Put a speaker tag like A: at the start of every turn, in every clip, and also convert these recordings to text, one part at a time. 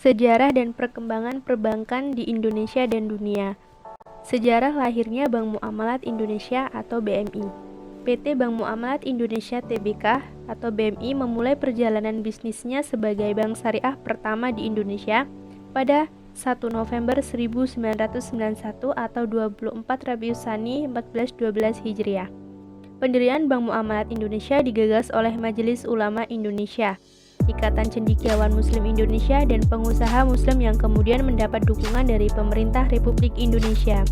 A: Sejarah dan perkembangan perbankan di Indonesia dan dunia. Sejarah lahirnya Bank Muamalat Indonesia atau BMI. PT Bank Muamalat Indonesia Tbk atau BMI memulai perjalanan bisnisnya sebagai bank syariah pertama di Indonesia pada 1 November 1991 atau 24 Rabiul Tsani 1412 Hijriah. Pendirian Bank Muamalat Indonesia digagas oleh Majelis Ulama Indonesia, Ikatan Cendekiawan Muslim Indonesia, dan pengusaha Muslim yang kemudian mendapat dukungan dari pemerintah Republik Indonesia.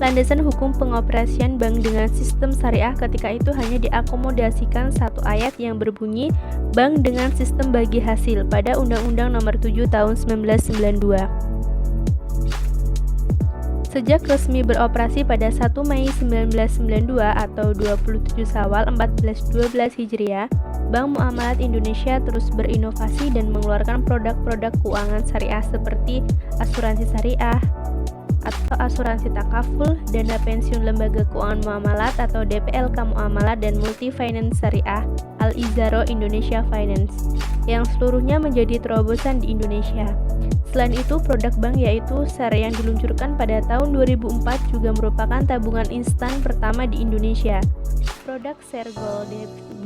A: Landasan hukum pengoperasian bank dengan sistem syariah ketika itu hanya diakomodasikan satu ayat yang berbunyi bank dengan sistem bagi hasil pada Undang-Undang Nomor 7 Tahun 1992. Sejak resmi beroperasi pada 1 Mei 1992 atau 27 Syawal 1412 Hijriah, Bank Muamalat Indonesia terus berinovasi dan mengeluarkan produk-produk keuangan syariah seperti asuransi syariah atau asuransi takaful, dana pensiun lembaga keuangan muamalat atau DPLK Muamalat, dan multi finance syariah Al-Izharo Indonesia Finance yang seluruhnya menjadi terobosan di Indonesia. Selain itu, produk bank yaitu SER yang diluncurkan pada tahun 2004 juga merupakan tabungan instan pertama di Indonesia. Produk SER Gold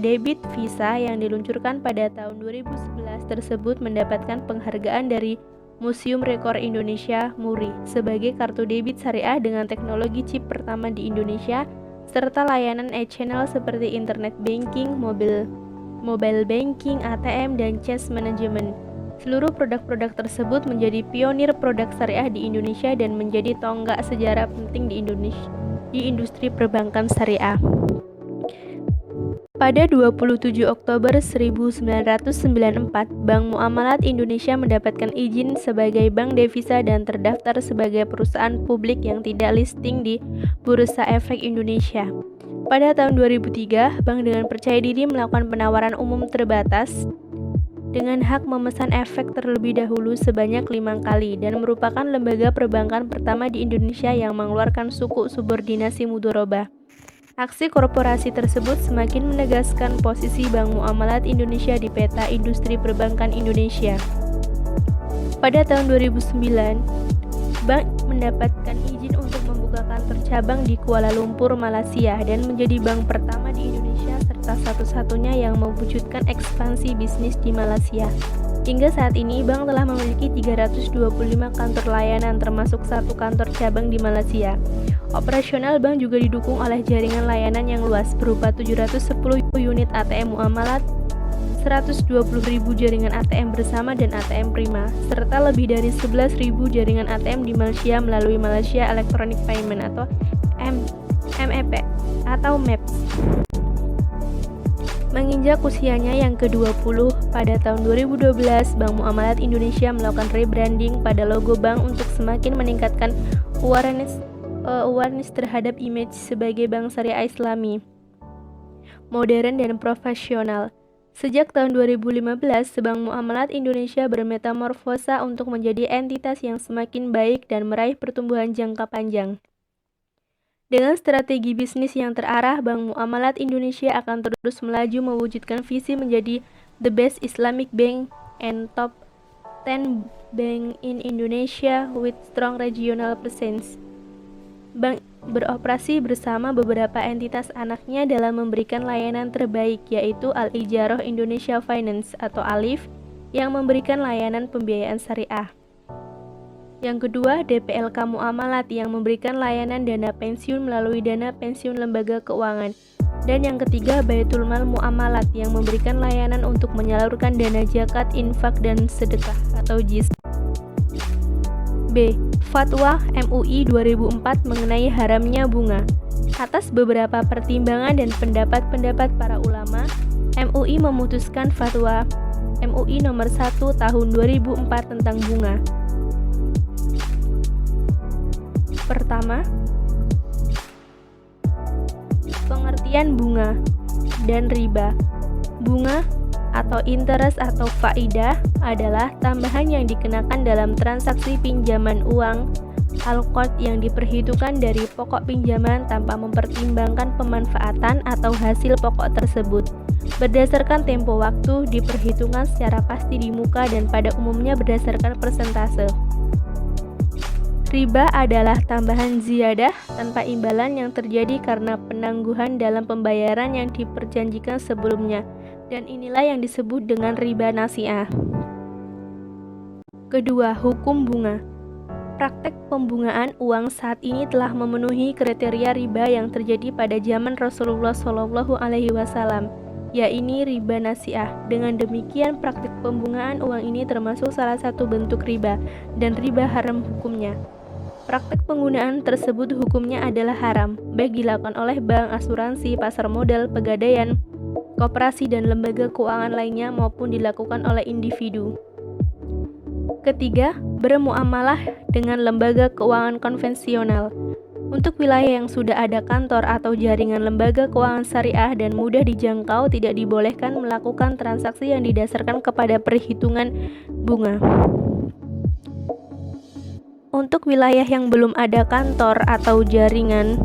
A: Debit Visa yang diluncurkan pada tahun 2011 tersebut mendapatkan penghargaan dari Museum Rekor Indonesia (MURI) sebagai kartu debit syariah dengan teknologi chip pertama di Indonesia serta layanan e-channel seperti internet banking, mobile banking, ATM, dan cash management. Seluruh produk-produk tersebut menjadi pionir produk syariah di Indonesia dan menjadi tonggak sejarah penting di Indonesia di industri perbankan syariah. Pada 27 Oktober 1994, Bank Muamalat Indonesia mendapatkan izin sebagai bank devisa dan terdaftar sebagai perusahaan publik yang tidak listing di Bursa Efek Indonesia. Pada tahun 2003, bank dengan percaya diri melakukan penawaran umum terbatas dengan hak memesan efek terlebih dahulu sebanyak 5 kali dan merupakan lembaga perbankan pertama di Indonesia yang mengeluarkan suku subordinasi mudharabah. Aksi korporasi tersebut semakin menegaskan posisi Bank Muamalat Indonesia di peta industri perbankan Indonesia. Pada tahun 2009, bank mendapatkan izin untuk membuka kantor cabang di Kuala Lumpur, Malaysia, dan menjadi bank pertama di Indonesia serta satu-satunya yang mewujudkan ekspansi bisnis di Malaysia. Hingga saat ini, bank telah memiliki 325 kantor layanan termasuk 1 kantor cabang di Malaysia. Operasional bank juga didukung oleh jaringan layanan yang luas berupa 710 unit ATM muamalat, 120.000 jaringan ATM bersama dan ATM prima, serta lebih dari 11.000 jaringan ATM di Malaysia melalui Malaysia Electronic Payment atau MEP atau MEPS. Menginjak usianya yang ke-20, pada tahun 2012, Bank Muamalat Indonesia melakukan rebranding pada logo bank untuk semakin meningkatkan awareness terhadap image sebagai bank syariah Islami, modern dan profesional. Sejak tahun 2015, Bank Muamalat Indonesia bermetamorfosa untuk menjadi entitas yang semakin baik dan meraih pertumbuhan jangka panjang. Dengan strategi bisnis yang terarah, Bank Muamalat Indonesia akan terus melaju mewujudkan visi menjadi the best Islamic bank and top 10 bank in Indonesia with strong regional presence. Bank beroperasi bersama beberapa entitas anaknya dalam memberikan layanan terbaik, yaitu Al-Izharo Indonesia Finance atau ALIF yang memberikan layanan pembiayaan syariah. Yang kedua, DPLK Muamalat yang memberikan layanan dana pensiun melalui dana pensiun lembaga keuangan. Dan yang ketiga, Baitul Mal Muamalat yang memberikan layanan untuk menyalurkan dana zakat, infak, dan sedekah atau JIS. B. Fatwa MUI 2004 mengenai haramnya bunga. Atas beberapa pertimbangan dan pendapat-pendapat para ulama, MUI memutuskan Fatwa MUI nomor 1 tahun 2004 tentang bunga. Pertama, pengertian bunga dan riba. Bunga atau interest atau faidah adalah tambahan yang dikenakan dalam transaksi pinjaman uang al-qard yang diperhitungkan dari pokok pinjaman tanpa mempertimbangkan pemanfaatan atau hasil pokok tersebut. berdasarkan tempo waktu, diperhitungkan secara pasti di muka dan pada umumnya berdasarkan persentase. Riba adalah tambahan ziyadah tanpa imbalan yang terjadi karena penangguhan dalam pembayaran yang diperjanjikan sebelumnya, dan inilah yang disebut dengan riba nasi'ah. Kedua, hukum bunga. Praktek pembungaan uang saat ini telah memenuhi kriteria riba yang terjadi pada zaman Rasulullah SAW, yaitu riba nasi'ah. Dengan demikian, praktek pembungaan uang ini termasuk salah satu bentuk riba, dan riba haram hukumnya. Praktek penggunaan tersebut hukumnya adalah haram, baik dilakukan oleh bank, asuransi, pasar modal, pegadaian, koperasi, dan lembaga keuangan lainnya maupun dilakukan oleh individu. Ketiga, bermuamalah dengan lembaga keuangan konvensional. Untuk wilayah yang sudah ada kantor atau jaringan lembaga keuangan syariah dan mudah dijangkau, tidak dibolehkan melakukan transaksi yang didasarkan kepada perhitungan bunga. Untuk wilayah yang belum ada kantor atau jaringan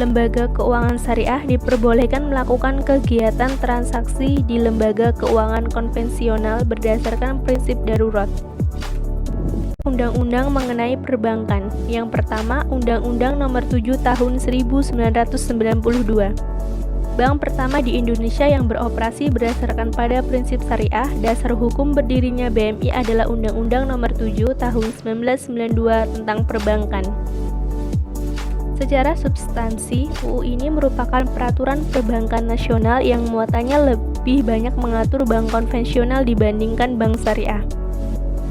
A: lembaga keuangan syariah, diperbolehkan melakukan kegiatan transaksi di lembaga keuangan konvensional berdasarkan prinsip darurat. Undang-undang mengenai perbankan. Yang pertama, Undang-Undang Nomor 7 Tahun 1992. Bank pertama di Indonesia yang beroperasi berdasarkan pada prinsip syariah. Dasar hukum berdirinya BMI adalah Undang-Undang Nomor 7 Tahun 1992 tentang perbankan. Secara substansi, UU ini merupakan peraturan perbankan nasional yang muatannya lebih banyak mengatur bank konvensional dibandingkan bank syariah.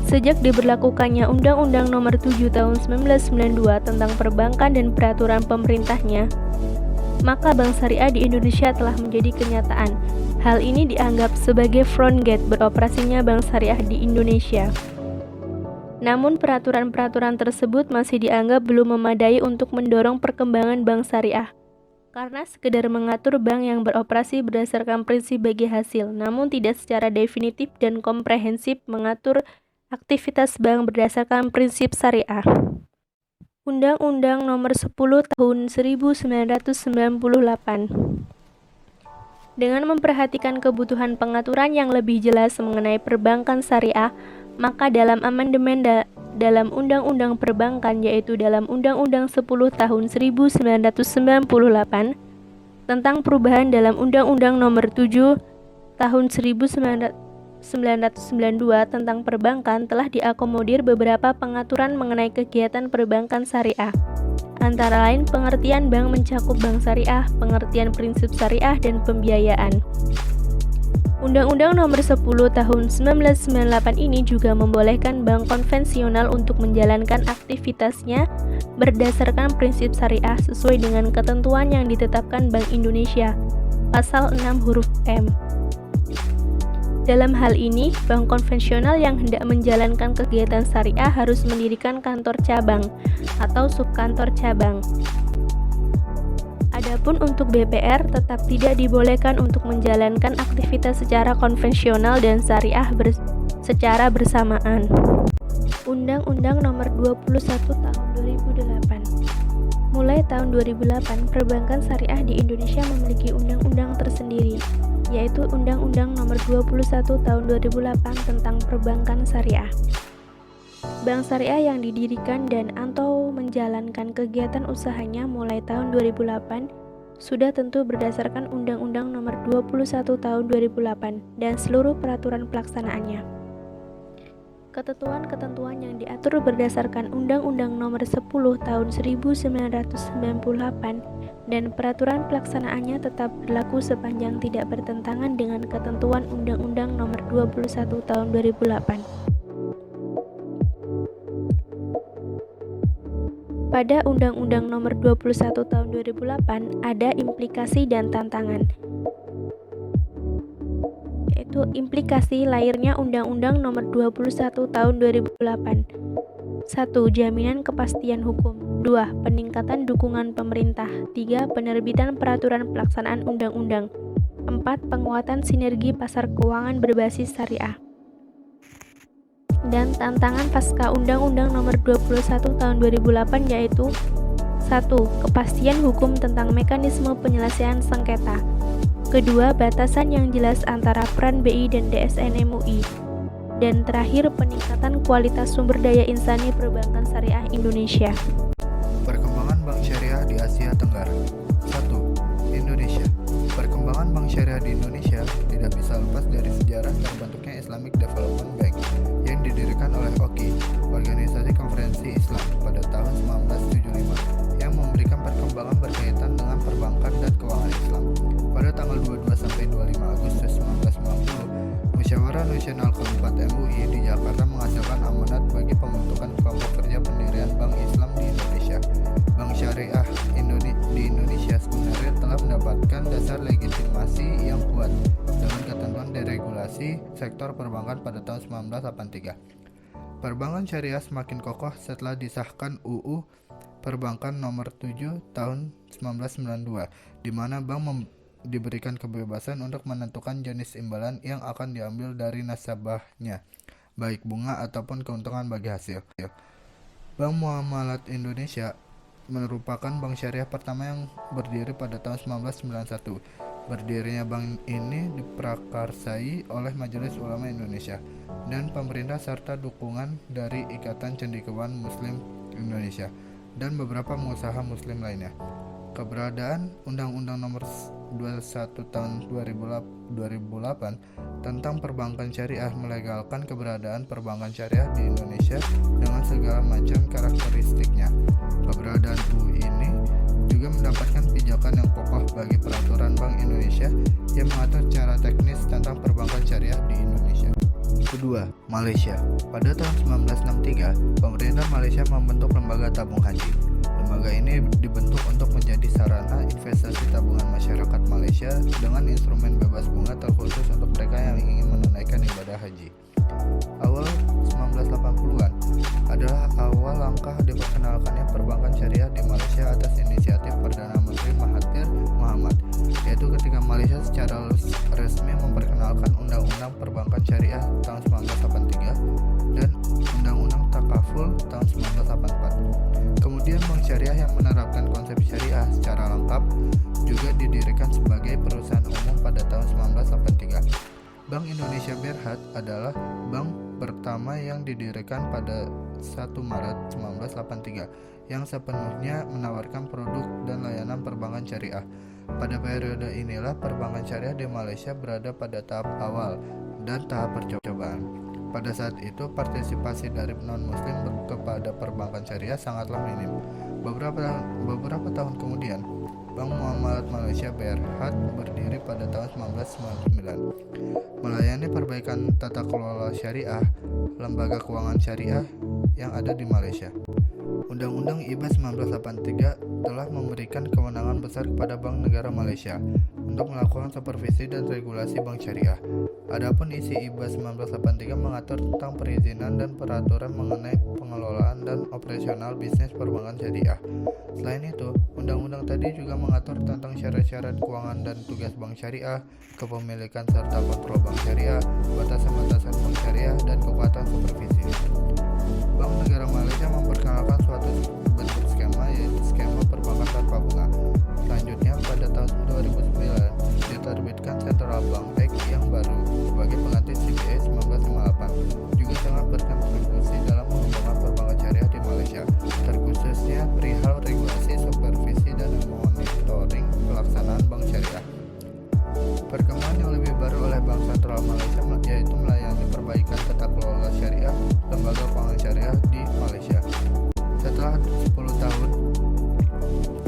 A: Sejak diberlakukannya Undang-Undang Nomor 7 Tahun 1992 tentang perbankan dan peraturan pemerintahnya, maka bank syariah di Indonesia telah menjadi kenyataan. Hal ini dianggap sebagai front gate beroperasinya bank syariah di Indonesia. Namun peraturan-peraturan tersebut masih dianggap belum memadai untuk mendorong perkembangan bank syariah, karena sekedar mengatur bank yang beroperasi berdasarkan prinsip bagi hasil, namun tidak secara definitif dan komprehensif mengatur aktivitas bank berdasarkan prinsip syariah. Undang-Undang Nomor 10 Tahun 1998. Dengan memperhatikan kebutuhan pengaturan yang lebih jelas mengenai perbankan syariah, maka dalam amandemen dalam Undang-Undang Perbankan, yaitu dalam Undang-Undang 10 Tahun 1998 tentang perubahan dalam Undang-Undang Nomor 7 Tahun 1992 tentang perbankan, telah diakomodir beberapa pengaturan mengenai kegiatan perbankan syariah. Antara lain, pengertian bank mencakup bank syariah, pengertian prinsip syariah, dan pembiayaan. Undang-Undang Nomor 10 Tahun 1998 ini juga membolehkan bank konvensional untuk menjalankan aktivitasnya berdasarkan prinsip syariah sesuai dengan ketentuan yang ditetapkan Bank Indonesia, Pasal 6 huruf M. Dalam hal ini, bank konvensional yang hendak menjalankan kegiatan syariah harus mendirikan kantor cabang atau subkantor cabang. Adapun untuk BPR tetap tidak dibolehkan untuk menjalankan aktivitas secara konvensional dan syariah secara bersamaan. Undang-Undang Nomor 21 Tahun 2008. Mulai tahun 2008, perbankan syariah di Indonesia memiliki undang-undang tersendiri, yaitu Undang-Undang Nomor 21 Tahun 2008 tentang Perbankan Syariah. Bank syariah yang didirikan dan atau menjalankan kegiatan usahanya mulai tahun 2008 sudah tentu berdasarkan Undang-Undang Nomor 21 Tahun 2008 dan seluruh peraturan pelaksanaannya. Ketentuan-ketentuan yang diatur berdasarkan Undang-Undang Nomor 10 Tahun 1998 dan peraturan pelaksanaannya tetap berlaku sepanjang tidak bertentangan dengan ketentuan Undang-Undang Nomor 21 Tahun 2008. Pada Undang-Undang Nomor 21 Tahun 2008 ada implikasi dan tantangan, yaitu implikasi lahirnya Undang-Undang Nomor 21 Tahun 2008. 1. Jaminan kepastian hukum. 2. Peningkatan dukungan pemerintah. 3. Penerbitan peraturan pelaksanaan undang-undang. 4. Penguatan sinergi pasar keuangan berbasis syariah. Dan tantangan pasca Undang-Undang Nomor 21 Tahun 2008 yaitu 1. Kepastian hukum tentang mekanisme penyelesaian sengketa. Kedua, batasan yang jelas antara peran BI dan DSN MUI. Dan terakhir, peningkatan kualitas sumber daya insani perbankan syariah Indonesia.
B: Perkembangan bank syariah di Asia Tenggara. 1. Indonesia. Perkembangan bank syariah di Indonesia tidak bisa lepas dari sejarah terbentuknya Islamic Development Bank yang didirikan oleh OKI, Organisasi Konferensi Islam, pada tahun 1975 yang memberikan perkembangan berkaitan dengan perbankan dan keuangan Islam. Pada tanggal 22-25 Agustus 1990, Musyawarah Nasional keempat MUI di Jakarta menghasilkan amanat bagi pembentukan kelompok kerja pendirian Bank Islam di Indonesia. Bank Syariah di Indonesia sebenarnya telah mendapatkan dasar legitimasi yang kuat dengan ketentuan deregulasi sektor perbankan pada tahun 1983. Perbankan syariah semakin kokoh setelah disahkan UU Perbankan Nomor 7 Tahun 1992, di mana bank diberikan kebebasan untuk menentukan jenis imbalan yang akan diambil dari nasabahnya, baik bunga ataupun keuntungan bagi hasil. Bank Muamalat Indonesia merupakan bank syariah pertama yang berdiri pada tahun 1991. Berdirinya bank ini diprakarsai oleh Majelis Ulama Indonesia dan pemerintah serta dukungan dari Ikatan Cendekiawan Muslim Indonesia dan beberapa pengusaha muslim lainnya. Keberadaan Undang-Undang Nomor 21 Tahun 2008 tentang perbankan syariah melegalkan keberadaan perbankan syariah di Indonesia dengan segala macam karakteristiknya. Keberadaan UU ini juga mendapatkan pijakan yang kokoh bagi peraturan Bank Indonesia yang mengatur cara teknis tentang perbankan syariah di Indonesia. Kedua, Malaysia. Pada tahun 1963, pemerintah Malaysia membentuk lembaga tabung haji. Lembaga ini dibentuk untuk menjadi sarana investasi tabungan masyarakat Malaysia dengan instrumen bebas bunga terkhusus untuk mereka yang ingin menunaikan ibadah haji. Awal 1980-an adalah awal langkah diperkenalkannya perbankan syariah di Malaysia atas inisiatif Perdana Menteri Mahathir Mohamad, yaitu ketika Malaysia secara resmi memperkenalkan Undang-Undang Perbankan Syariah tahun 1983 dan Undang-Undang Takaful tahun 1984. Kemudian bank syariah yang menerapkan konsep syariah secara lengkap juga didirikan sebagai perusahaan umum pada tahun 1983. Bank Indonesia Berhad adalah bank pertama yang didirikan pada 1 Maret 1983 yang sepenuhnya menawarkan produk dan layanan perbankan syariah. Pada periode inilah perbankan syariah di Malaysia berada pada tahap awal dan tahap percobaan. Pada saat itu partisipasi dari non-muslim kepada perbankan syariah sangatlah minim. Beberapa tahun kemudian, Bank Muamalat Malaysia Berhad berdiri pada tahun 1999, melayani perbaikan tata kelola syariah, lembaga keuangan syariah yang ada di Malaysia. Undang-Undang IBA 1983 telah memberikan kewenangan besar kepada Bank Negara Malaysia untuk melakukan supervisi dan regulasi bank syariah. Adapun isi IBA 1983 mengatur tentang perizinan dan peraturan mengenai pengelolaan dan operasional bisnis perbankan syariah. Selain itu, undang-undang tadi juga mengatur tentang syarat-syarat keuangan dan tugas bank syariah, kepemilikan serta kontrol bank syariah, batasan-batasan bank syariah, dan kekuatan supervisi. Bank Negara Malaysia memperkenalkan suatu bentuk skema, yaitu skema perbankan tanpa bunga. Selanjutnya, pada tahun 2009 diterbitkan Central Bank Act yang baru sebagai pengganti CBA 1958, juga sangat berkontribusi dalam mengembangkan perbankan syariah di Malaysia, terkhususnya perihal regulasi, supervisi, dan monitoring pelaksanaan bank syariah. Perkembangan yang lebih baru oleh Bank Sentral Malaysia yaitu melayani perbaikan tata kelola syariah lembaga keuangan syariah di Malaysia. Setelah 10 tahun,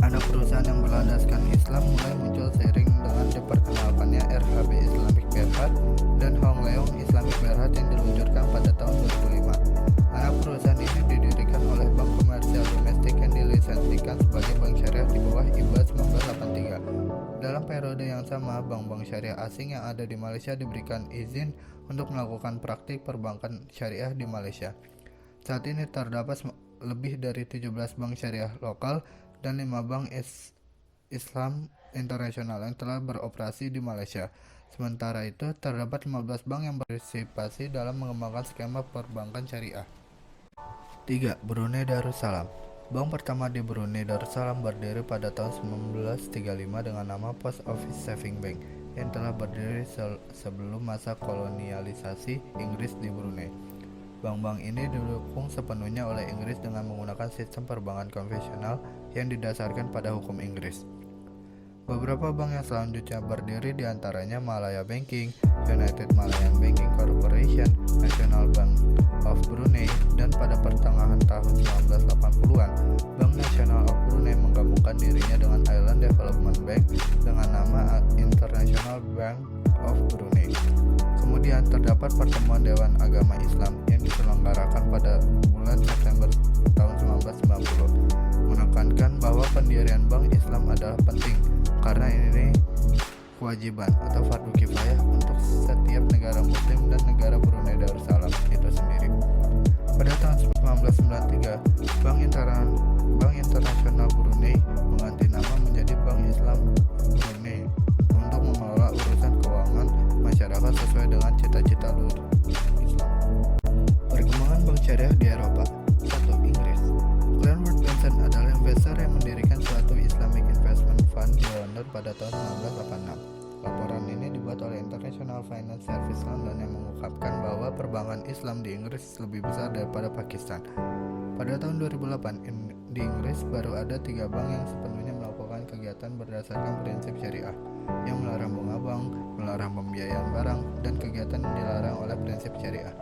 B: anak perusahaan yang berlandaskan Islam mulai muncul seiring dengan diperkenalkannya RHB Islamic Berhad dan Hong Leong Islamic Berhad yang diluncurkan pada tahun 2005. Anak perusahaan ini didirikan oleh bank komersial domestik yang dilisensikan sebagai bank syariah di bawah IBA 1983. Dalam periode yang sama, bank-bank syariah asing yang ada di Malaysia diberikan izin untuk melakukan praktik perbankan syariah di Malaysia. Saat ini terdapat lebih dari 17 bank syariah lokal dan 5 bank Islam internasional yang telah beroperasi di Malaysia. Sementara itu, terdapat 15 bank yang berpartisipasi dalam mengembangkan skema perbankan syariah. 3. Brunei Darussalam. Bank pertama di Brunei Darussalam berdiri pada tahun 1935 dengan nama Post Office Saving Bank yang telah berdiri sebelum masa kolonialisasi Inggris di Brunei. Bank-bank ini didukung sepenuhnya oleh Inggris dengan menggunakan sistem perbankan konvensional yang didasarkan pada hukum Inggris. Beberapa bank yang selanjutnya berdiri diantaranya Malaya Banking, United Malayan Banking Corporation, National Bank of Brunei, dan pada pertengahan tahun 1980-an, Bank National of Brunei menggabungkan dirinya dengan Island Development Bank dengan nama International Bank of Brunei. Kemudian terdapat pertemuan Dewan Agama Islam yang diselenggarakan pada bulan September tahun 1990, menekankan bahwa pendirian bank Islam adalah penting karena ini kewajiban atau fardu kifayah untuk setiap negara muslim dan negara Brunei Darussalam itu sendiri. Pada tahun 1993, Bank Internasional Brunei mengganti nama menjadi Bank Islam Brunei untuk mengelola urusan keuangan masyarakat sesuai dengan cita-cita luhur Islam. Perkembangan bank syariah di Eropa. 1. Inggris. Glenwood Benson adalah investor yang mendirikan suatu Islamic Investment Fund di London pada tahun 1986. Laporan ini dibuat oleh International Finance Service London yang mengungkapkan bahwa perbankan Islam di Inggris lebih besar daripada Pakistan. Pada tahun 2008, di Inggris baru ada 3 bank yang sepenuhnya melakukan kegiatan berdasarkan prinsip syariah, yang melarang bunga bank, melarang pembiayaan barang, dan kegiatan yang dilarang oleh prinsip syariah.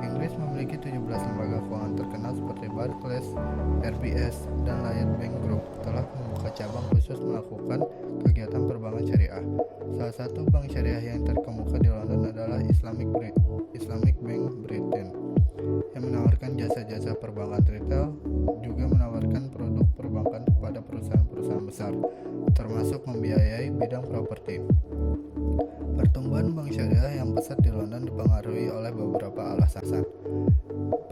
B: Inggris memiliki 17 lembaga keuangan terkenal seperti Barclays, RBS, dan Lloyds Bank Group telah membuka cabang khusus melakukan kegiatan perbankan syariah. Salah satu bank syariah yang terkemuka di London adalah Islamic Bank Britain, yang menawarkan jasa-jasa perbankan retail, juga menawarkan produk perbankan kepada perusahaan-perusahaan besar, termasuk membiayai bidang properti. Pertumbuhan bank syariah yang pesat di London dipengaruhi oleh beberapa alasan.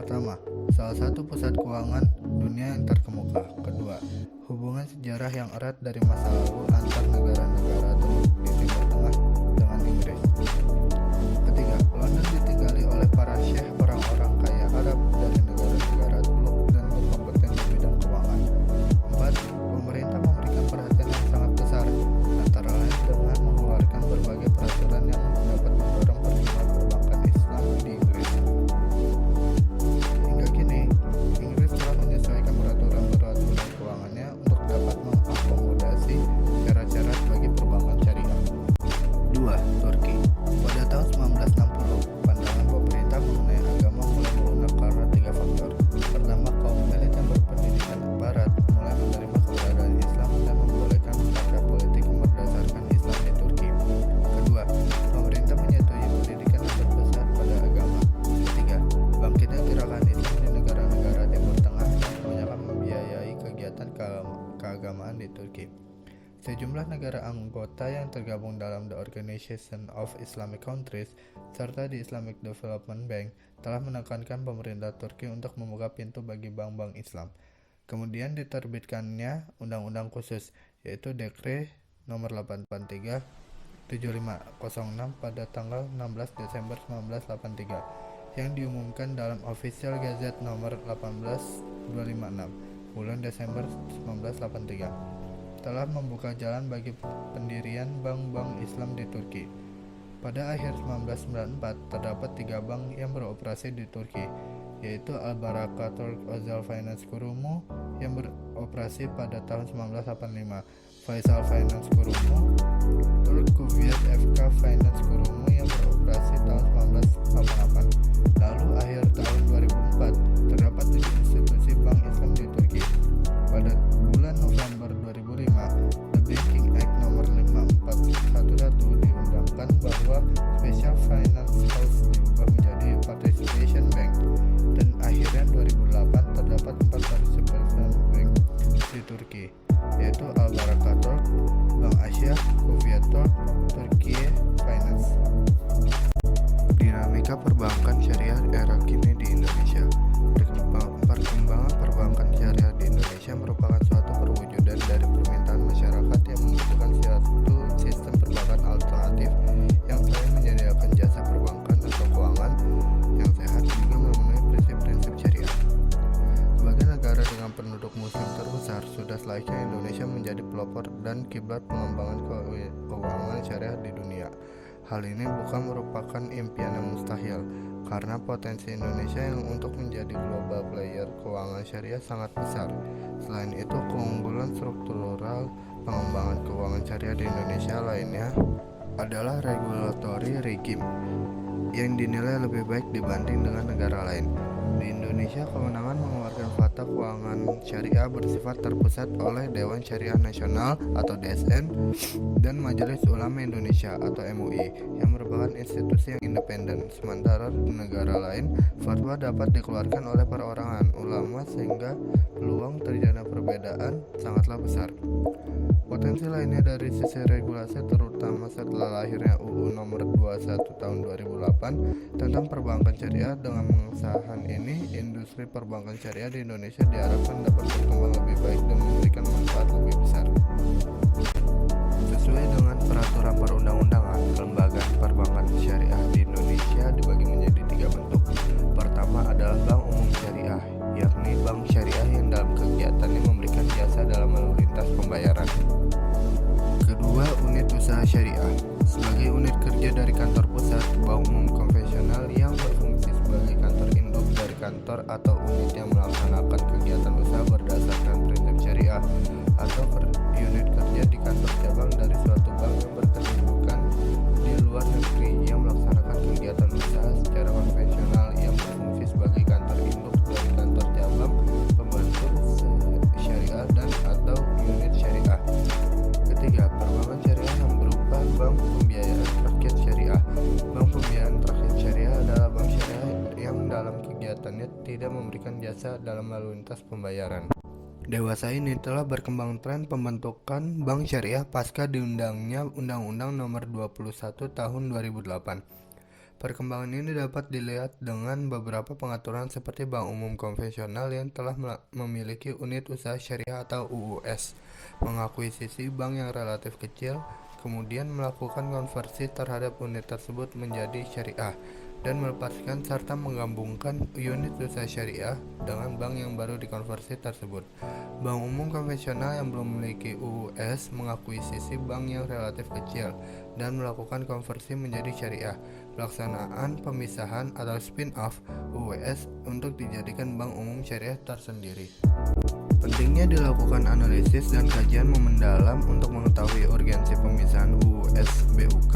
B: Pertama, salah satu pusat keuangan dunia yang terkemuka. Kedua, hubungan sejarah yang erat dari masa lalu antar negara-negara di Timur Tengah dengan Inggris. Ketiga, London ditinggali oleh para syekh orang-orang kaya Arab dari negara-negara Teluk dan berkompeten di bidang keuangan. 4. Pemerintah memberikan perhatian yang sangat besar, antara lain dengan mengeluarkan berbagai peraturan yang dapat mendorong perkembangan perbankan Islam di Inggris. Hingga kini, Inggris telah menyesuaikan peraturan keuangannya untuk dapat mengakomodasi syarat-syarat bagi perbankan syariah. 2. Turki. Pada tahun 1960, pandangan pemerintah mengenai agama mulai melunak karena 3 faktor. Pertama, kaum elit yang berpendidikan barat mulai menerima keberadaan Islam dan membolehkan praktek politik yang berdasarkan Islam di Turki. Kedua, pemerintah menyetujui pendidikan yang berpusat pada agama. Ketiga, bangkitnya gerakan Islam di negara-negara Timur Tengah yang kebanyakan membiayai kegiatan keagamaan di Turki. Sejumlah negara anggota yang tergabung dalam The Organization of Islamic Countries serta di Islamic Development Bank telah menekankan pemerintah Turki untuk membuka pintu bagi bank-bank Islam. Kemudian diterbitkannya undang-undang khusus, yaitu Dekre nomor 883 7506 pada tanggal 16 Desember 1983 yang diumumkan dalam Official Gazette nomor 18256 bulan Desember 1983. Telah membuka jalan bagi pendirian bank-bank Islam di Turki. Pada akhir 1994, terdapat 3 bank yang beroperasi di Turki, yaitu Al-Baraka Turk Ozal Finance Kurumu yang beroperasi pada tahun 1985, Faisal Finance Kurumu, Turk Kuveyt FK Finance Kurumu yang beroperasi tahun 1988. Lalu akhir tahun 2004, terdapat 7 institusi bank Islam di Turki. Pada bulan November 2005, The Banking Act nomor 5411 diundangkan bahwa Special Finance House diubah menjadi Participation Bank, dan akhirnya 2008 terdapat 4 Participation Bank di Turki, yaitu Al-Baraka Turk, Bank Asia, Kuveyt Turk, Turkiye Finance. Dinamika perbankan syariah era kini di Indonesia. Perkembangan perbankan syariah di Indonesia merupakan suatu perwujudan dari permintaan masyarakat yang membutuhkan suatu sistem perbankan alternatif yang selain menyediakan jasa perbankan atau keuangan yang sehat juga memenuhi prinsip-prinsip syariah. Sebagai negara dengan penduduk muslim terbesar, sudah selayaknya Indonesia Indonesia menjadi pelopor dan kiblat pengembangan keuangan syariah di dunia. Hal ini bukan merupakan impian yang mustahil, karena potensi Indonesia yang untuk menjadi global player keuangan syariah sangat besar. Selain itu, keunggulan struktural pengembangan keuangan syariah di Indonesia lainnya adalah regulatory regime yang dinilai lebih baik dibanding dengan negara lain. Di Indonesia, kewenangan mengeluarkan fatwa keuangan syariah bersifat terpusat oleh Dewan Syariah Nasional atau DSN dan Majelis Ulama Indonesia atau MUI yang merupakan institusi yang independen. Sementara di negara lain, fatwa dapat dikeluarkan oleh perorangan ulama sehingga peluang terjadinya perbedaan sangatlah besar. Potensi lainnya dari sisi regulasi terutama setelah lahirnya UU Nomor 21 Tahun 2008 tentang perbankan syariah. Dengan pengesahan ini, industri perbankan syariah di Indonesia diharapkan dapat berkembang lebih baik dan memberikan manfaat lebih besar. Sesuai dengan peraturan perundang-undangan, kelembagaan perbankan syariah di Indonesia dibagi menjadi 3 bentuk. Pertama adalah Bank Umum Syariah, yakni bank syariah yang dalam kegiatannya memberikan jasa dalam lalu lintas pembayaran. Kedua, unit usaha syariah. Sebagai unit kerja dari kantor pusat, bank umum konvensional yang berfungsi sebagai kantor induk dari kantor atau unit yang melaksanakan kegiatan usaha berdasarkan prinsip syariah, atau unit kerja di kantor cabang dari suatu bank yang berkedudukan di luar negeri yang melaksanakan kegiatan usaha secara konvensional yang berfungsi sebagai kantor induk dari kantor cabang, pembantu syariah dan atau unit syariah. Ketiga, perbankan syariah yang berupa bank pembiayaan rakyat syariah. Bank pembiayaan rakyat syariah adalah bank syariah yang dalam kegiatannya tidak memberikan jasa dalam lalu lintas pembayaran. Dewasa ini telah berkembang tren pembentukan bank syariah pasca diundangnya Undang-Undang Nomor 21 Tahun 2008. Perkembangan ini dapat dilihat dengan beberapa pengaturan seperti bank umum konvensional yang telah memiliki unit usaha syariah atau UUS, mengakuisisi bank yang relatif kecil, kemudian melakukan konversi terhadap unit tersebut menjadi syariah, dan melepaskan serta menggabungkan unit usaha syariah dengan bank yang baru dikonversi tersebut. Bank umum konvensional yang belum memiliki UUS mengakuisisi bank yang relatif kecil dan melakukan konversi menjadi syariah. Pelaksanaan pemisahan atau spin-off UUS untuk dijadikan bank umum syariah tersendiri. Pentingnya dilakukan analisis dan kajian mendalam untuk mengetahui urgensi pemisahan UUS BUK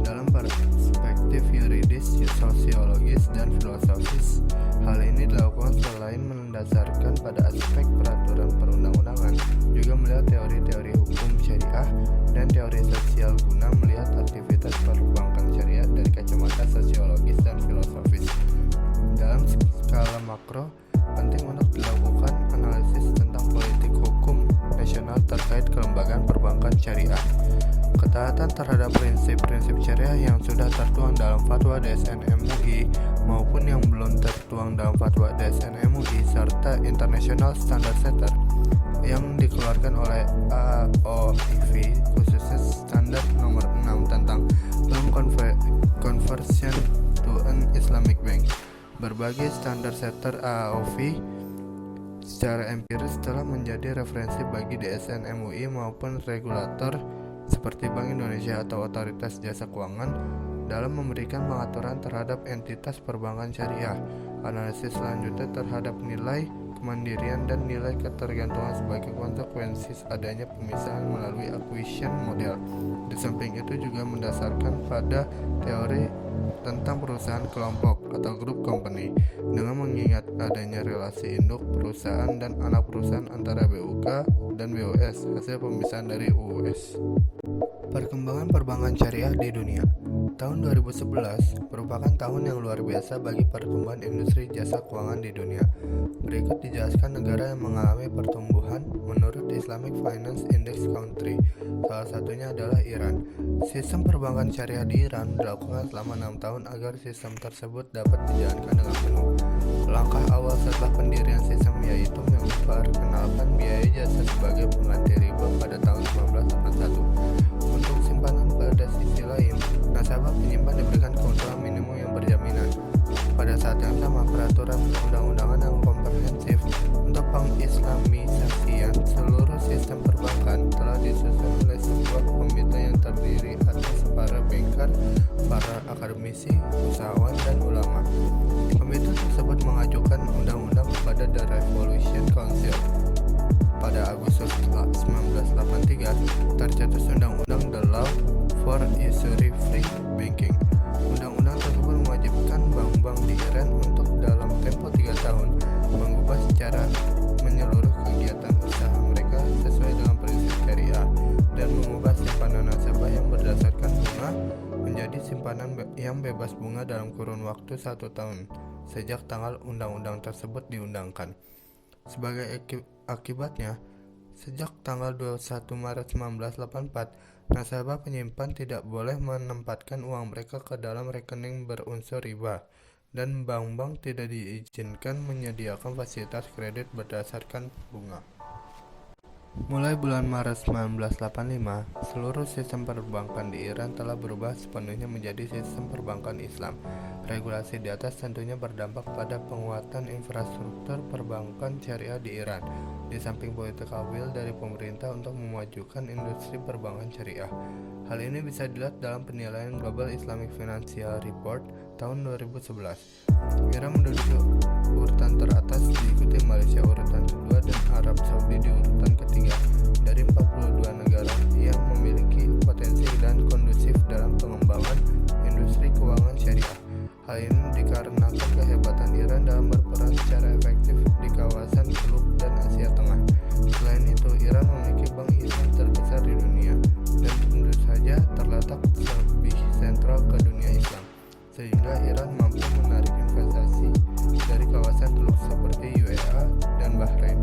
B: dalam perspektif yuridis, sosiologis, dan filosofis. Hal ini dilakukan selain mendasarkan pada aspek peraturan perundang-undangan, juga melihat teori-teori hukum syariah dan teori sosial guna melihat aktivitas perbankan syariah dari kacamata sosiologis dan filosofis. Dalam skala makro, penting untuk dilakukan analisis tentang politik hukum nasional terkait kelembagaan perbankan syariah. Ketaatan terhadap prinsip-prinsip syariah yang sudah tertuang dalam fatwa DSN MUI maupun yang belum tertuang dalam fatwa DSN MUI serta International Standard Setter yang dikeluarkan oleh AOIV, khususnya standar nomor 6 tentang Bank Conversion to an Islamic Bank. Berbagai standar setter AOIV secara empiris telah menjadi referensi bagi DSN MUI maupun regulator seperti Bank Indonesia atau Otoritas Jasa Keuangan dalam memberikan pengaturan terhadap entitas perbankan syariah. Analisis selanjutnya terhadap nilai kemandirian dan nilai ketergantungan sebagai konsekuensi adanya pemisahan melalui acquisition model. Di samping itu juga mendasarkan pada teori tentang perusahaan kelompok atau group company dengan mengingat adanya relasi induk perusahaan dan anak perusahaan antara BUK dan BUS hasil pemisahan dari UUS. Perkembangan perbankan syariah di dunia. Tahun 2011 merupakan tahun yang luar biasa bagi pertumbuhan industri jasa keuangan di dunia. Berikut dijelaskan negara yang mengalami pertumbuhan menurut Islamic Finance Index Country. Salah satunya adalah Iran. Sistem perbankan syariah di Iran dilakukan selama 6 tahun agar sistem tersebut dapat dijalankan dengan penuh. Langkah awal setelah pendirian sistem yaitu memperkenalkan biaya jasa sebagai pengganti riba pada tahun 1981. Untuk simpanan pada sisi lain, nasabah penyimpan diberikan keuntungan minimum yang berjaminan. Pada saat yang sama, peraturan perundang-undangan yang komprehensif untuk pengislamisasian seluruh sistem perbankan telah disusun oleh sebuah komite yang terdiri atas para banker, para akademisi, usahawan, dan ulama. Komite tersebut mengajukan undang-undang kepada The Revolution Council. Pada Agustus 1983, tercetus Undang-Undang The Law for Usury-Free Banking. Undang-undang tersebut mewajibkan bank-bank di Iran untuk dalam tempo 3 tahun mengubah secara menyeluruh kegiatan usaha mereka sesuai dengan prinsip syariah dan mengubah simpanan nasabah yang berdasarkan bunga menjadi simpanan yang bebas bunga dalam kurun waktu 1 tahun sejak tanggal undang-undang tersebut diundangkan. Sebagai akibatnya, sejak tanggal 21 Maret 1984, nasabah penyimpan tidak boleh menempatkan uang mereka ke dalam rekening berunsur riba, dan bank-bank tidak diizinkan menyediakan fasilitas kredit berdasarkan bunga. Mulai bulan Maret 1985, seluruh sistem perbankan di Iran telah berubah sepenuhnya menjadi sistem perbankan Islam. Regulasi di atas tentunya berdampak pada penguatan infrastruktur perbankan syariah di Iran, di samping political will dari pemerintah untuk memajukan industri perbankan syariah. Hal ini bisa dilihat dalam penilaian Global Islamic Financial Report tahun 2011. Iran menduduki urutan teratas, diikuti Malaysia urutan kedua dan Arab Saudi di urutan ketiga dari 42 negara yang memiliki potensi dan kondusif dalam pengembangan industri keuangan syariah. Hal ini dikarenakan kehebatan Iran dalam berperan secara efektif di kawasan Teluk dan Asia Tengah. Selain itu, Iran memiliki bank Islam terbesar di dunia dan tentu saja terletak lebih sentral ke dunia Islam, sehingga Iran mampu menarik investasi dari kawasan Teluk seperti UAE dan Bahrain.